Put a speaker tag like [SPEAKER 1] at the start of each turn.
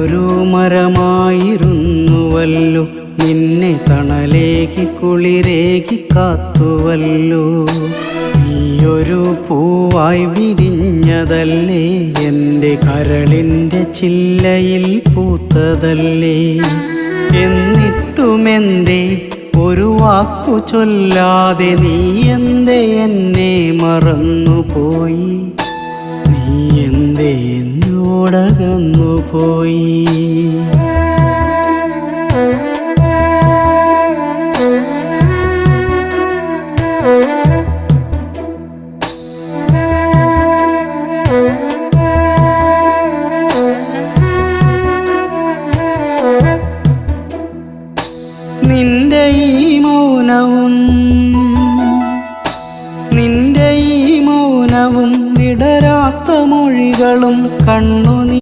[SPEAKER 1] നീയൊരു മരമായിരുന്നുവല്ലോ, നിന്നെ തണലേകി കുളിരേകി കാത്തുവല്ലോ. നീയൊരു പൂവായി വിരിഞ്ഞതല്ലേ, എൻ്റെ കരളിൻ്റെ ചില്ലയിൽ പൂത്തതല്ലേ. എന്നിട്ടുമെന്തേ ഒരു വാക്കു ചൊല്ലാതെ നീ എന്തേ എന്നെ മറന്നുപോയി? നീ എന്തേ എന്നോടകന്നുപോയി? നിന്റെ ഈ മൗനവും വിടരാത്ത മൊഴികളും കണ്ണു